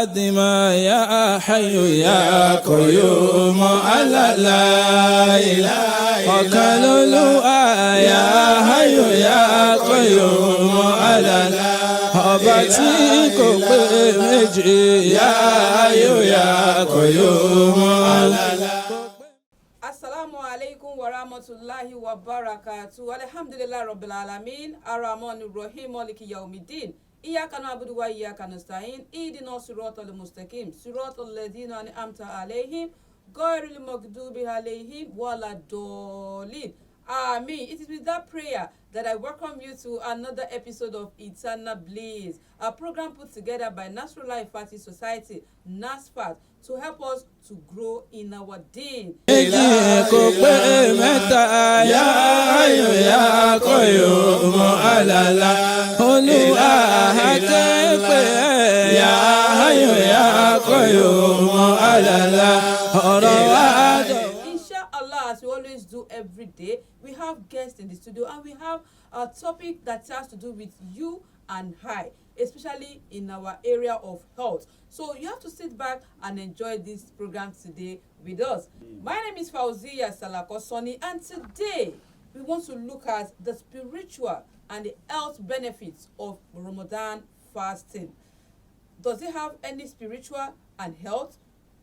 الدماء يا حي يا قيوم على لا إله وكلوا يا حي يا قيوم على لا ọbàtí kò pé méjì yá ayò yá qayyum alala. Assalamu alaikum wa rahmatullahi wa barakatuh. Alhamdulillah rabbil alamin. Ar-Rahmanir Rahim maliki yawmiddin. Iyyaka na'budu wa iyyaka nasta'in. Ihdinas siratal mustaqim. Siratal ladzina an'amta alaihim ghayril maghdubi alaihim waladdallin. Amen. It is with that prayer that I welcome you to another episode of Eternal Bliss, a program put together by Nasrullah Ifati Society, NASFAT, to help us to grow in our deen. Inshallah, as we always do every day, we have guests in the studio and we have a topic that has to do with you and I, especially in our area of health. So you have to sit back and enjoy this program today with us. My name is Fauziya Salakosoni, and today we want to look at the spiritual and the health benefits of Ramadan fasting. Does it have any spiritual and health?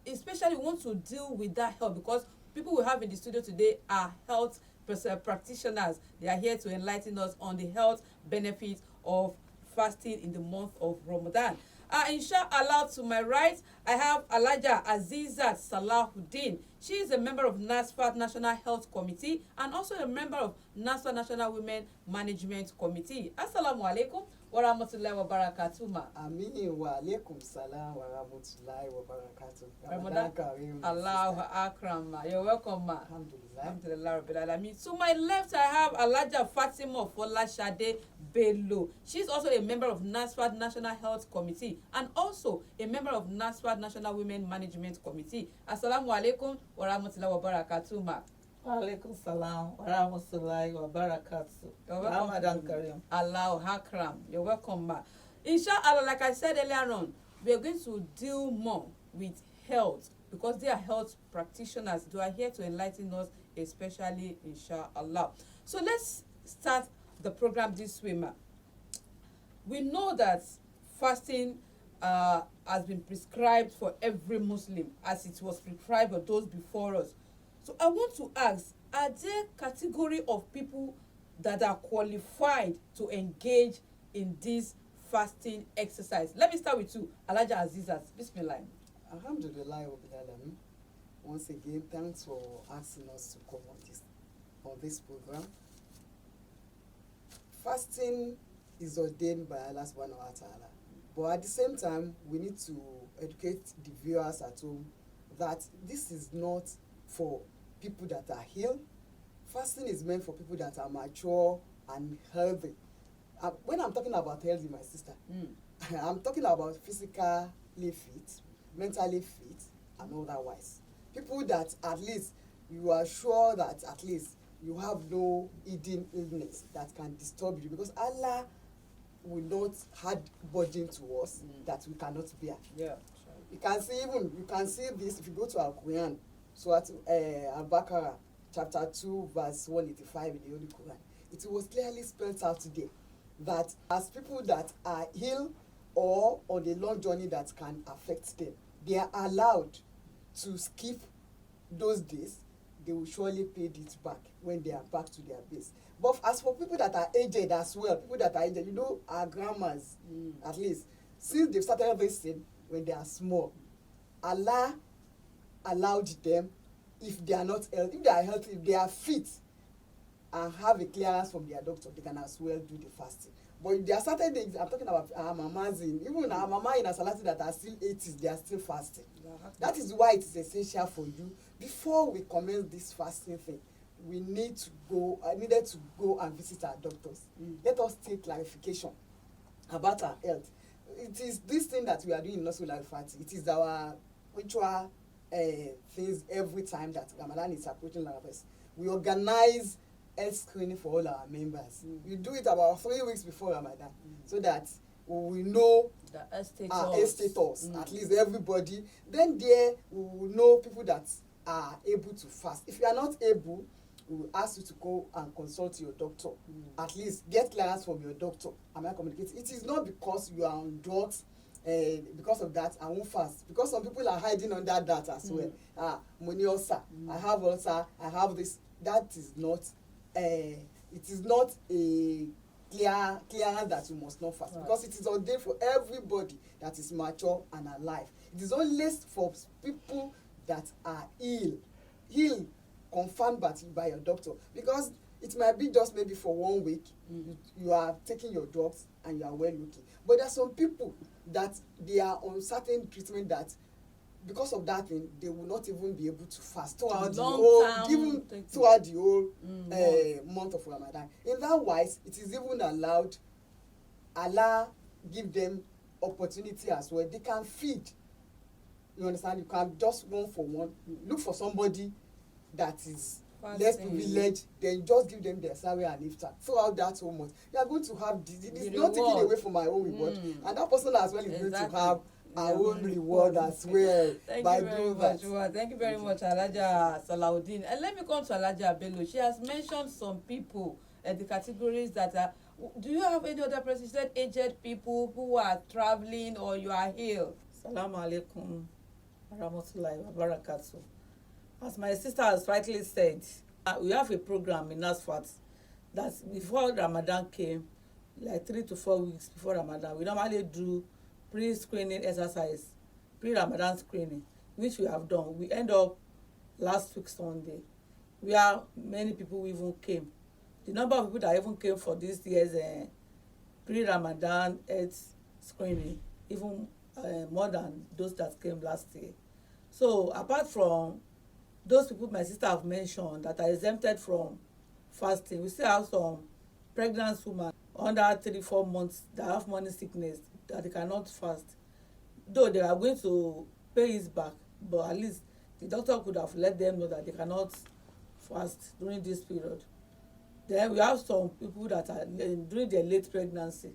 Especially we want to deal with that health because people we have in the studio today are health practitioners. They are here to enlighten us on the health benefits of fasting in the month of Ramadan. Inshallah, to my right, I have Alaja Azizat Salahuddin. She is a member of NASFAT National Health Committee and also a member of NASFAT National Women Management Committee. Assalamu alaikum wa rahmatullahi wa barakatuh, ma. Amini wa alaikum salam wa rahmatullahi wa barakatuh. Ramadan Kareem. Allahu Akram, ma. You're welcome, ma. Alhamdulillah. Alhamdulillah Rabbil Alamin. To my left, I have Alaja Fatima Folashade Bello. She's also a member of NASFAT National Health Committee and also a member of NASFAT National Women Management Committee. Assalamu alaikum wa rahmatullahi wa barakatuh, ma. Walaikum salam wa rahmatullahi wa barakatuh. Ramadan Kareem. Allahu Akram. You're welcome, ma. Inshallah, like I said earlier on, we are going to deal more with health because they are health practitioners. They are here to enlighten us, especially inshallah. So let's start the program this way, ma. We know that fasting has been prescribed for every Muslim as it was prescribed for those before us. So I want to ask, are there category of people that are qualified to engage in this fasting exercise? Let me start with you, Alaja Azizat. Bismillah. Alhamdulillah Rabbil Alamin. Once again, thanks for asking us to come on this program. Fasting is ordained by Allah subhanahu wa ta'ala. But at the same time, we need to educate the viewers at home that this is not for people that are healed. Fasting is meant for people that are mature and healthy. When I'm talking about healthy, my sister, I'm talking about physically fit, mentally fit, and otherwise. People that at least you are sure that at least you have no hidden illness that can disturb you, because Allah will not add burden to us that we cannot bear. Yeah. You can see this if you go to Al Quran. So at Al-Baqarah, chapter 2, verse 185 in the Holy Quran, it was clearly spelled out today that as people that are ill or on a long journey that can affect them, they are allowed to skip those days. They will surely pay it back when they are back to their base. But as for people that are aged as well, people that are aged, our grandmas, at least, since they've started this thing when they are small, Allah allowed them, if they are not healthy, if they are healthy, if they are fit and have a clearance from their doctor, they can as well do the fasting. But there are certain things, I'm talking about our mamas, even our mama in Asalati that are still 80s, they are still fasting. That is why it is essential for you, before we commence this fasting thing, we needed to go and visit our doctors. Let us take clarification about our health. It is this thing that we are doing in Nasrullah Ifati. It is our ritual things every time that Ramadan is approaching like this. We organize health screening for all our members. We do it about 3 weeks before Ramadan so that we know The status. A status, at least everybody. Then there we will know people that are able to fast. If you are not able, we will ask you to go and consult your doctor. At least get clearance from your doctor. Am I communicating? It is not because you are on drugs, because of that I won't fast, because some people are hiding under that as well. Money ulcer, I have ulcer, I have this. That is not it is not a clear that you must not fast, because it is ordained for everybody that is mature and alive. It is only for people that are ill confirmed by your doctor, because it might be just maybe for 1 week. You are taking your drugs and you are well looking, but there are some people that they are on certain treatment that because of that thing they will not even be able to fast throughout the whole month of Ramadan. In that wise, it is even allowed. Allah give them opportunity as well. They can feed. You understand? You can just 1 for 1 look for somebody that is less privileged, then just give them their salary and iftar throughout that whole month. You are going to have it's not taking away from my own reward, and that person as well is going to have our own reward as well. Thank by you very doing much. that. Thank you very much, Alhaja Salaudeen. And let me come to Alhaja Bello. She has mentioned some people and the categories that are. Do you have any other person? She said aged people who are traveling or you are ill. Assalamu alaikum warahmatullahi wabarakatuh. As my sister has rightly said, we have a program in NASFAT that before Ramadan came, like 3 to 4 weeks before Ramadan, we normally do pre-screening exercise, pre-Ramadan screening, which we have done. We end up last week Sunday, where many people even came. The number of people that even came for this year's pre-Ramadan health screening, even more than those that came last year. So apart from those people my sister have mentioned that are exempted from fasting, we still have some pregnant women under 3-4 months that have morning sickness that they cannot fast, though they are going to pay it back, but at least the doctor could have let them know that they cannot fast during this period. Then we have some people that are during their late pregnancy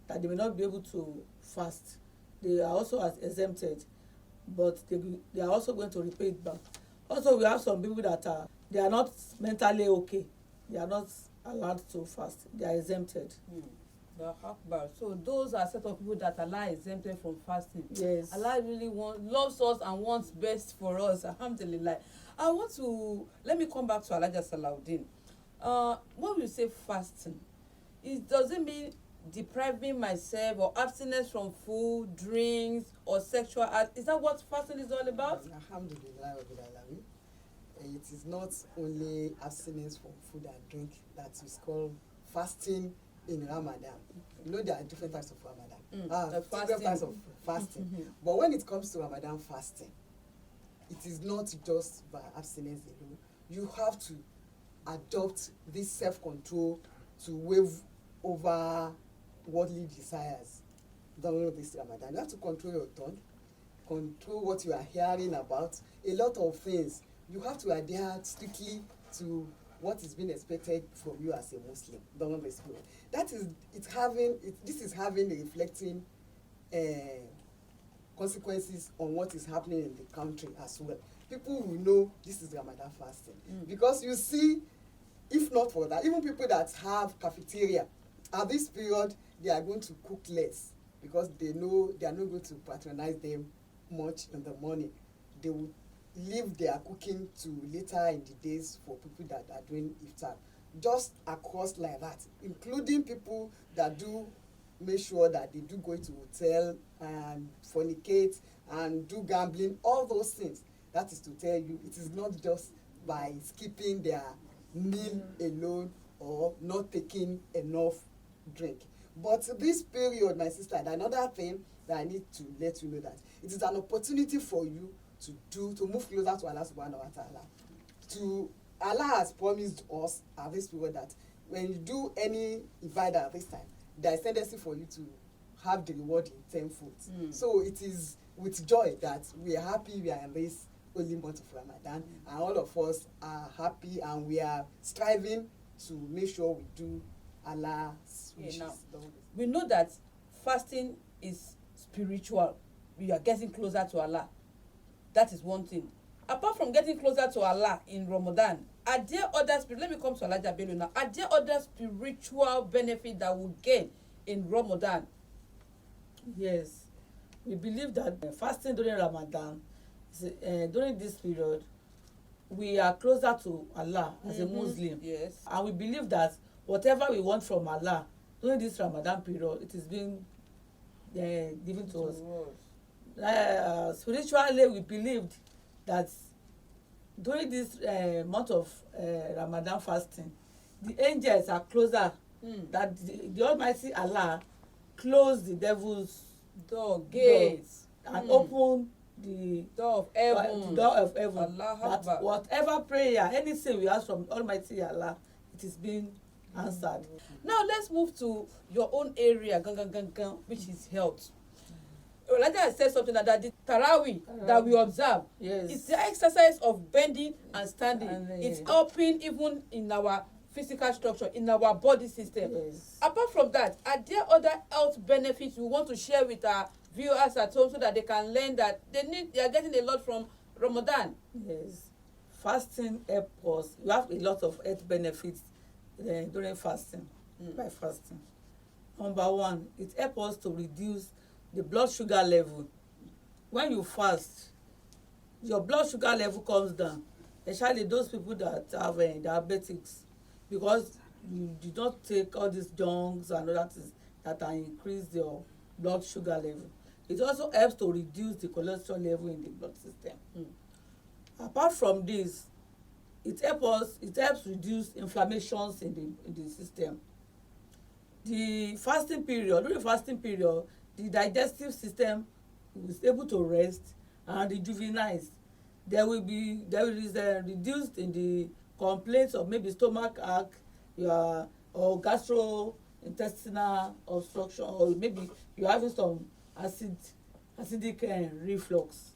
that they may not be able to fast. They are also exempted, but they are also going to repay it back. Also, we have some people that they are not mentally okay. They are not allowed to fast. They are exempted. So those are set of people that Allah exempted from fasting. Yes. Allah really loves us and wants best for us. Alhamdulillah. Let me come back to Alhaja Salaudeen. When we say fasting, does it mean depriving myself or abstinence from food, drinks, or sexual acts? Is that what fasting is all about? Alhamdulillah. It is not only abstinence from food and drink that is called fasting in Ramadan. You know, there are different types of Ramadan. Different types of fasting. But when it comes to Ramadan fasting, it is not just by abstinence alone. You have to adopt this self-control to wave over worldly desires during this Ramadan. You have to control your tongue, control what you are hearing about, a lot of things. You have to adhere strictly to what is being expected from you as a Muslim during this period. This is having a reflecting consequences on what is happening in the country as well. People will know this is Ramadan fasting because you see, if not for that, even people that have cafeteria at this period, they are going to cook less because they know they are not going to patronize them much in the morning. They will leave their cooking to later in the days for people that are doing iftar. Just across like that, including people that do make sure that they do go to hotel and fornicate and do gambling, all those things. That is to tell you, it is not just by skipping their meal alone or not taking enough drink. But this period, my sister, and another thing that I need to let you know that it is an opportunity for you to move closer to Allah subhanahu wa ta'ala. Allah has promised us at this period that when you do any ibadah at this time, there is tendency for you to have the reward in tenfold. So it is with joy that we are happy we are in this holy month of Ramadan, and all of us are happy and we are striving to make sure we do Allah's wishes. We know that fasting is spiritual. You are getting closer to Allah. That is one thing. Apart from getting closer to Allah in Ramadan, are there other let me come to Alhaja Bello now. Are there other spiritual benefits that we gain in Ramadan? Yes, we believe that fasting during Ramadan, during this period, we are closer to Allah as a Muslim. Yes. And we believe that whatever we want from Allah during this Ramadan period, it is being given to us. Spiritually, we believed that during this month of Ramadan fasting, the angels are closer, that the Almighty Allah closed the devil's gates and open the door of heaven. That whatever prayer, anything we ask from Almighty Allah, it is being answered. Now let's move to your own area, which is health. Like I said something like that, the Tarawih that we observe, yes, it's the exercise of bending and standing. It's yes, helping even in our physical structure, in our body system. yes. Apart from that, are there other health benefits we want to share with our viewers at home so that they can learn that they are getting a lot from Ramadan? Yes, fasting helps us. We have a lot of health benefits during fasting. By fasting, number one, it helps us to reduce the blood sugar level. When you fast, your blood sugar level comes down, especially those people that have diabetics, because you did not take all these junks and other things that are increase your blood sugar level. It also helps to reduce the cholesterol level in the blood system. Apart from this, it helps reduce inflammations in the system. During fasting period, the digestive system is able to rest and rejuvenate. There is reduced in the complaints of maybe stomach ache, or gastrointestinal obstruction, or maybe you're having some acidic reflux.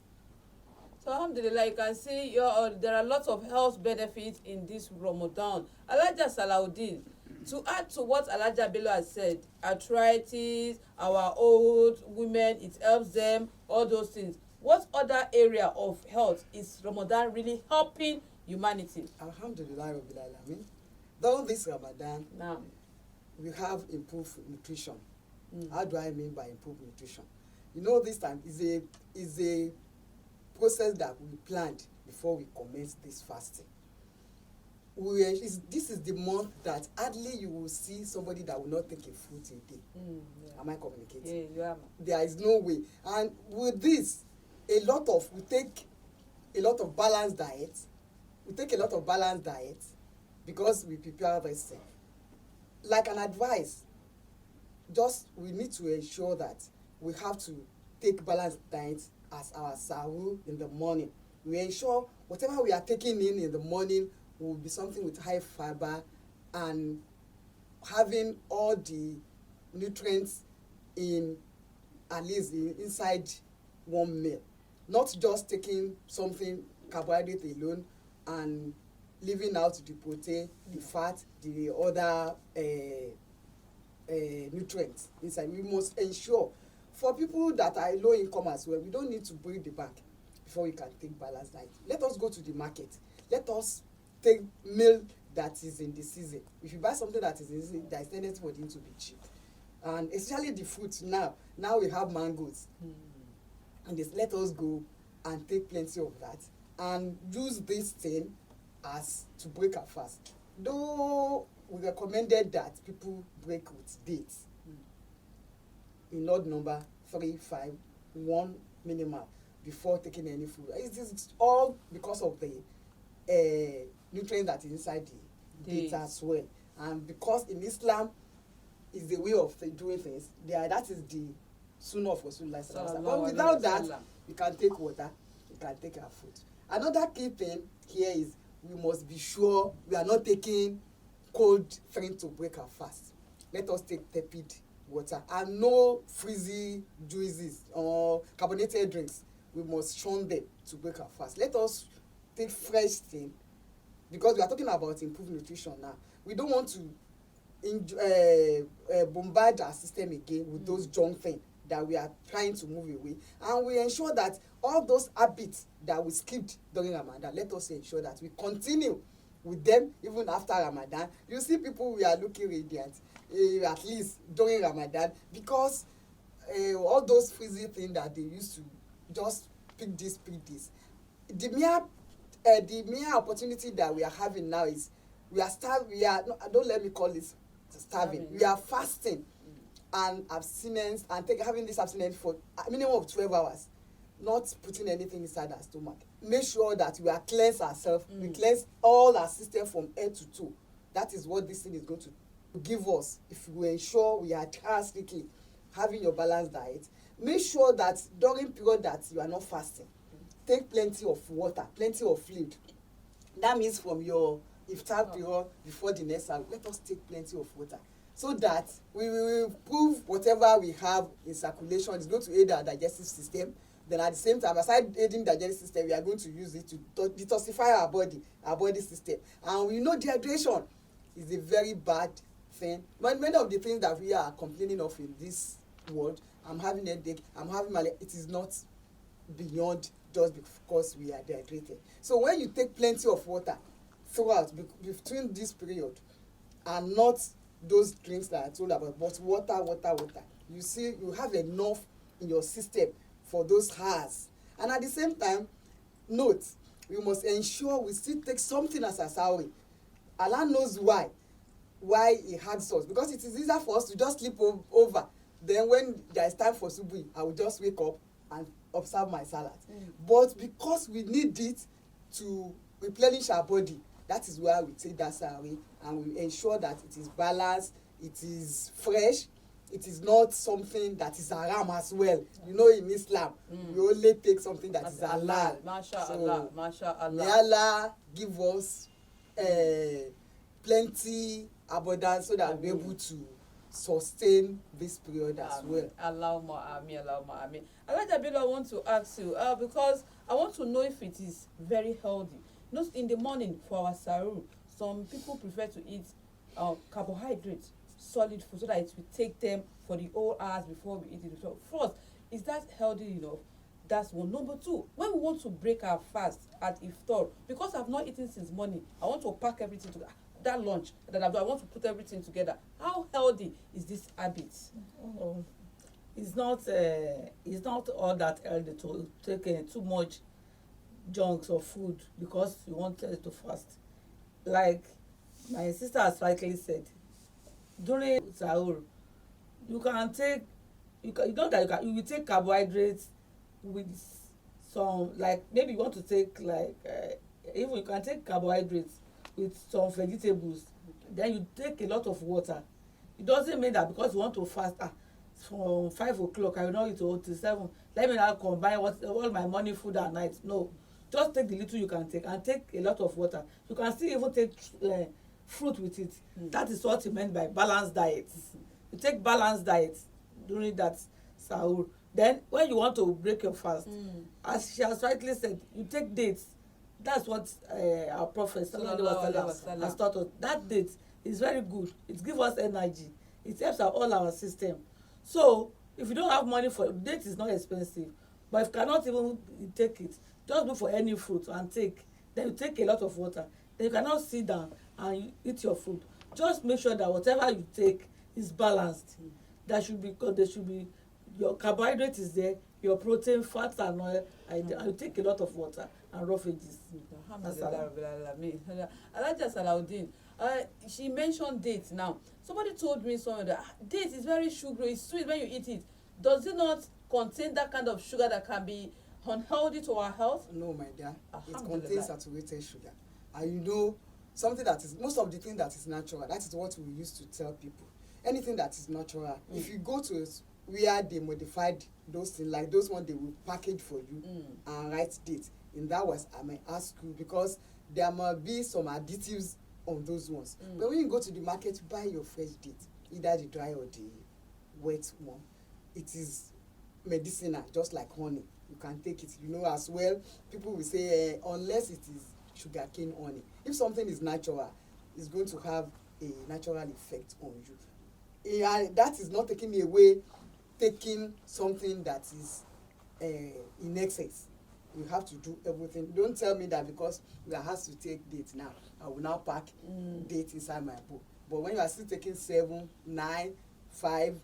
So alhamdulillah, you can see there are lots of health benefits in this Ramadan. Alhaja Salahuddin, to add to what Alhaja Bello has said, arthritis, our old women, it helps them, all those things. What other area of health is Ramadan really helping humanity? Alhamdulillah Rabbil Alamin. During this Ramadan, Now, we have improved nutrition. How do I mean by improved nutrition? You know, this time is a process that we planned before we commence this fasting. This is the month that hardly you will see somebody that will not take a fruit a day. Am I communicating? Yeah, you are. There is no way. And with this, we take a lot of balanced diet. We take a lot of balanced diet because we prepare everything. Like an advice, we need to ensure that we have to take balanced diet as our sahur in the morning. We ensure whatever we are taking in the morning will be something with high fiber and having all the nutrients at least inside one meal. Not just taking something carbohydrate alone and leaving out the protein, the fat, the other nutrients inside. We must ensure, for people that are low income as well, we don't need to break the bank before we can take balanced diet. Let us go to the market. Let us take meal that is in the season. If you buy something that is in the season, there is tendency for it to be cheap. And especially the fruits now we have mangoes. And let us go and take plenty of that and use this thing as to break our fast. Though we recommended that people break with dates in odd number 3, 5, 1 minimal before taking any food. It's all because of the nutrient that is inside the dates as well, and because in Islam is the way of doing things. That is the sunnah of Rasulullah. But without that, you can take water, you can take our food. Another key thing here is we must be sure we are not taking cold things to break our fast. Let us take tepid water and no frizzy juices or carbonated drinks. We must shun them to break our fast. Let us take fresh thing, because we are talking about improved nutrition now. We don't want to bombard our system again with those junk things that we are trying to move away, and we ensure that all those habits that we skipped during Ramadan, let us ensure that we continue with them even after Ramadan. You see people, we are looking radiant at least during Ramadan, because all those frizzy things that they used to just pick this, the mere opportunity that we are having now is we are no, don't let me call it starving. We are fasting and abstinence, and having this abstinence for a minimum of 12 hours, not putting anything inside our stomach. Make sure that we are cleanse ourselves, we cleanse all our system from head to toe. That is what this thing is going to give us if we ensure we are drastically having your balanced diet. Make sure that during period that you are not fasting, take plenty of water, plenty of fluid. That means from your iftar period before the next hour, let us take plenty of water, so that we will improve whatever we have in circulation. It's going to aid our digestive system. Then at the same time, aside aiding digestive system, we are going to use it to detoxify our body system. And we know dehydration is a very bad thing. But many of the things that we are complaining of in this world, I'm having a headache, I'm having malaria, it is not beyond just because we are dehydrated. So when you take plenty of water throughout between this period, and not those drinks that I told about, but water, you see you have enough in your system for those hours. And at the same time, note, we must ensure we still take something as a salary. Allah knows why He had us, because it is easier for us to just sleep over. Then when there is time for subuhi, I will just wake up and observe my salat. But because we need it to replenish our body, that is why we take that salary, and we ensure that it is balanced, it is fresh, it is not something that is haram as well. You know, in Islam, we only take something that is halal. Mashallah. May Allah give us plenty abundance, so that we'll be able to sustain this period as well. Allahumma ameen. Alhaja Bello, I want to ask you, because I want to know if it is very healthy. Not in the morning for our sahur, some people prefer to eat carbohydrates, solid food, so that it will take them for the whole hours before we eat it. So first, is that healthy enough? That's one. Number two, when we want to break our fast at iftar, because I've not eaten since morning, I want to pack everything together. That lunch that I want to put everything together. How healthy is this habit? It's not all that healthy to take too much junks of food because you wanted to fast. Like my sister has rightly said, during sahur, you will take carbohydrates with some, like maybe you want to take even you can take carbohydrates with some vegetables, then you take a lot of water. It doesn't mean that because you want to fast from 5 o'clock I will not eat till 7, let me now combine all my morning food at night. No, just take the little you can take, and take a lot of water. You can still even take fruit with it. That is what he meant by balanced diet. You take balanced diet during that sahur. Then when you want to break your fast, as she has rightly said, you take dates. That's what our Prophet has taught us. That date is very good. It gives us energy. It helps all our system. So if you don't have money for it, date is not expensive. But if you cannot even take it, just look for any fruit and take. Then you take a lot of water. Then you cannot sit down and you eat your food. Just make sure that whatever you take is balanced. There should be your carbohydrate is there, your protein, fats and oil, and you take a lot of water and raw veggies. Alhaja Salaudeen, she mentioned dates now. Somebody told me somewhere that dates is very sugary, it's sweet when you eat it. Does it not contain that kind of sugar that can be unhealthy to our health? No, my dear. It contains saturated sugar. And you know, something that is, most of the things that is natural, that is what we used to tell people. Anything that is natural, if you go to where they modified those things, like those ones they will package for you and write date. In that was, I might ask you, because there might be some additives on those ones. But when you go to the market, buy your fresh date, either the dry or the wet one. It is medicinal, just like honey. You can take it, you know, as well. People will say, unless it is sugarcane honey. If something is natural, it's going to have a natural effect on you. That is not taking away taking something that is in excess. You have to do everything. Don't tell me that because you are asked to take date now, I will now pack date inside my book. But when you are still taking 7, 9, 5,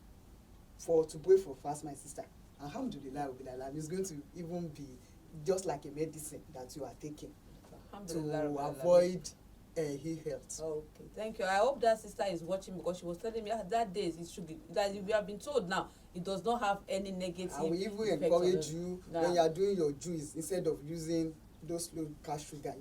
4 to pray for fast, my sister, alhamdulillah, it's going to even be just like a medicine that you are taking to avoid ill health. Okay, thank you. I hope that sister is watching, because she was telling me that days it should be, that we have been told now it does not have any negative. I will even encourage you when you are doing your juice, instead of using those low cash sugar,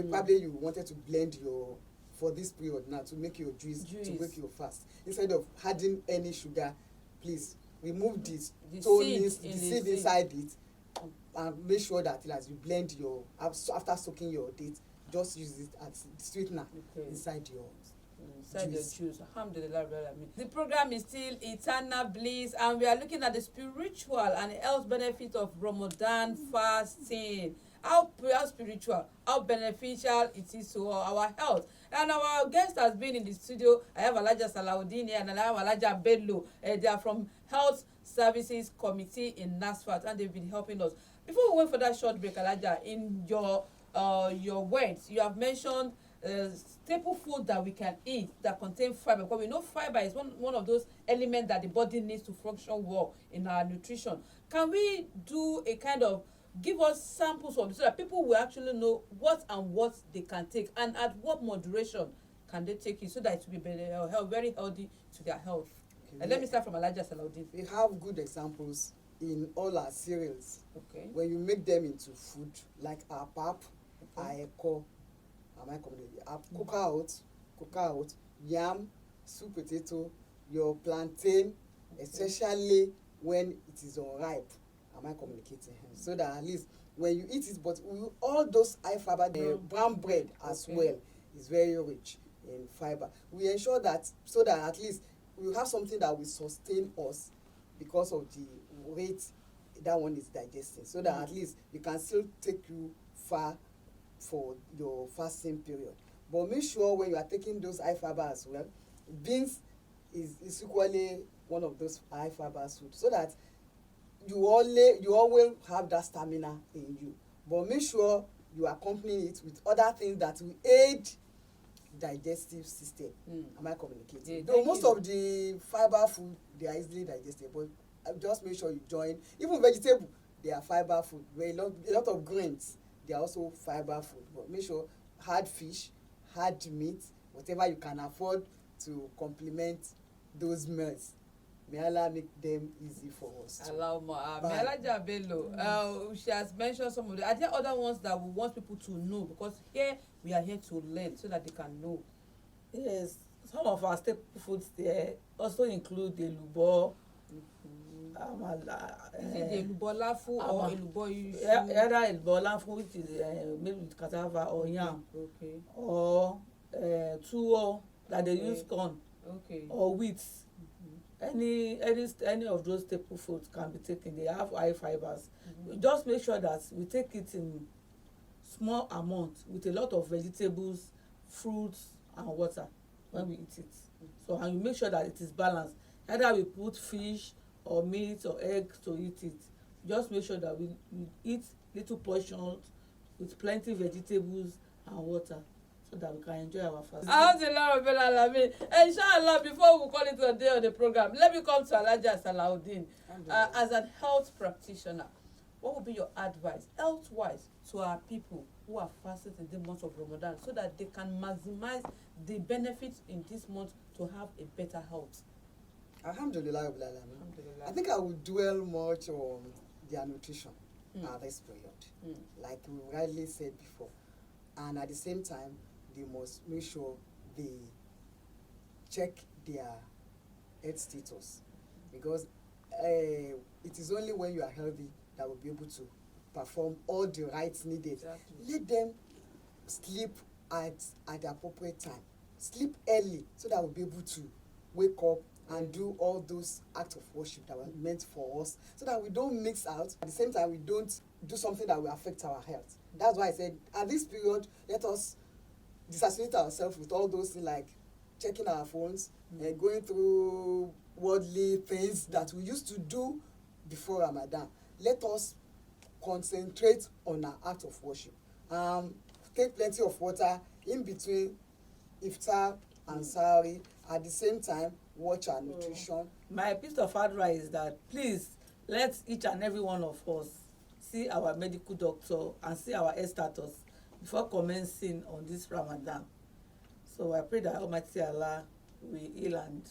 probably you wanted to blend your for this period now to make your juice. To make your fast. Instead of adding any sugar, please remove the seed inside it, and make sure that as you blend your after soaking your date, just use it as sweetener inside your juice. Alhamdulillah. The program is still Eternal Bliss, and we are looking at the spiritual and health benefit of Ramadan fasting. How spiritual, how beneficial it is to our health. And our guest has been in the studio. I have Alaja Salahuddin here, and I have Alaja Bello. They are from Health Services Committee in NASFAT, and they've been helping us. Before we went for that short break, Alaja, in your words, you have mentioned staple food that we can eat that contain fiber, because we know fiber is one of those elements that the body needs to function well in our nutrition. Can we do a kind of give us samples of it so that people will actually know what they can take, and at what moderation can they take it, so that it will be very healthy to their health? And let me start from Alaja Salahuddin. We have good examples in all our cereals. Okay. When you make them into food, like our pap, our eko, our cook out, yam, sweet potato, your plantain, especially when it is unripe. Am I communicating? So that at least when you eat it, but all those high fiber, the brown bread as well is very rich in fiber. We ensure that so that at least we have something that will sustain us because of the rate that one is digesting, so that at least we can still take you far for your fasting period. But make sure when you are taking those high fiber as well, beans is equally one of those high fiber foods, so that you always have that stamina in you. But make sure you accompany it with other things that will aid digestive system. Am I communicating? Though most of the fiber food, they are easily digested, but just make sure you join. Even vegetable, they are fiber food. A lot of grains, they are also fiber food. But make sure hard fish, hard meat, whatever you can afford to complement those meals. May Allah make them easy for us. Allow more. May Allah Bello, she has mentioned some of the. Are there other ones that we want people to know? Because here we are here to learn so that they can know. Yes, some of our staple foods there also include the lubo. Is it the elubo lafu or elubo isu? Either elubo lafu, which is made with cassava or yam, or tuwo that they use corn, or wheat. Any of those staple foods can be taken. They have high fibers. Just make sure that we take it in small amounts with a lot of vegetables, fruits, and water when we eat it. So, and you make sure that it is balanced. Either we put fish or meat or egg to eat it. Just make sure that we eat little portions with plenty vegetables and water, so that we can enjoy our fast. Inshallah, before we call it a day on the program, let me come to Alaja Salahuddin. As a health practitioner, what would be your advice, health-wise, to our people who are fasting in the month of Ramadan, so that they can maximize the benefits in this month to have a better health? Alhamdulillah. I think I will dwell much on their nutrition at this period, like we rightly said before. And at the same time, they must make sure they check their health status, because it is only when you are healthy that will be able to perform all the rights needed. Exactly. Let them sleep at the appropriate time. Sleep early, so that we'll be able to wake up and do all those acts of worship that were meant for us, so that we don't mix out. At the same time, we don't do something that will affect our health. That's why I said at this period, let us disassociate ourselves with all those things, like checking our phones and going through worldly things that we used to do before Ramadan. Let us concentrate on our act of worship. Take plenty of water in between iftar and sahari. At the same time, watch our nutrition. My piece of advice is that please let each and every one of us see our medical doctor and see our health status before commencing on this Ramadan. So I pray that Almighty Allah will heal and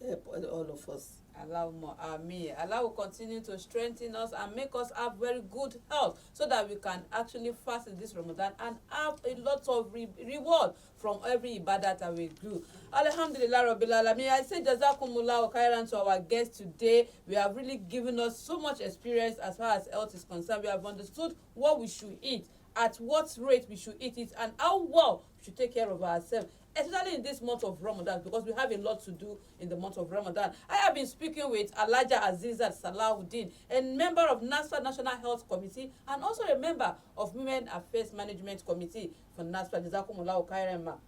help all of us. Allah will continue to strengthen us and make us have very good health so that we can actually fast in this Ramadan and have a lot of reward from every ibadah that we do. Alhamdulillah Rabbil Alamin. I say Jazakumullah khairan to our guests today. We have really given us so much experience as far as health is concerned. We have understood what we should eat, at what rate we should eat it, and how well we should take care of ourselves, especially in this month of Ramadan, because we have a lot to do in the month of Ramadan. I have been speaking with Alhaja Azizat Salahuddin, a member of NASFA National Health Committee and also a member of Women Affairs Management Committee for NASFA. Jazakumullah khairan, ma.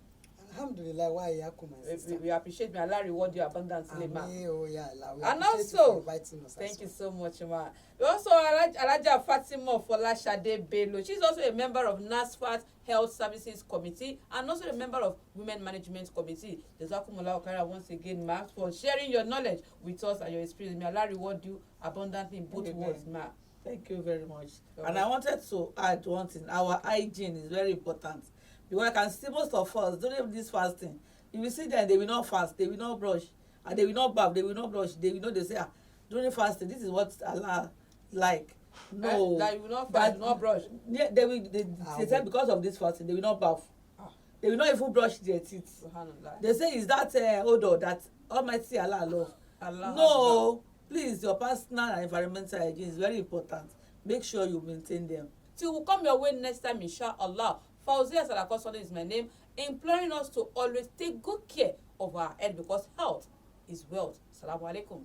Alhamdulillah, why yakum, my sister. We appreciate me. Allah reward you abundantly, ma. Oh, yeah, Allah. And also, thank you so much, ma. We also Alhaja Fatima Folashade Bello. She's also a member of NASFAT Health Services Committee and also a member of Women Management Committee. Jazakumullah khairan once again, ma, for sharing your knowledge with us and your experience. May Allah reward you abundantly in both words, ma. Thank you very much. And I wanted to add one thing. Our hygiene is very important. Because I can see most of us during this fasting, if you see them, they will not fast, they will not brush, and they will not bath, they will not brush, they will not, they say, during fasting, this is what Allah like. No. That you will not fast, not brush. Yeah, they said because of this fasting, they will not bath. They will not even brush their teeth. They say, is that odor that Almighty Allah love? No. Please, your personal and environmental hygiene is very important. Make sure you maintain them. Till we come your way next time, inshallah. Fauzia Salakosole is my name, imploring us to always take good care of our health because health is wealth. Assalamu alaikum.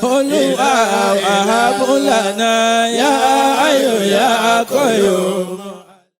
Olúwa wàhábù lánàá yá ayò yá kọ́yò.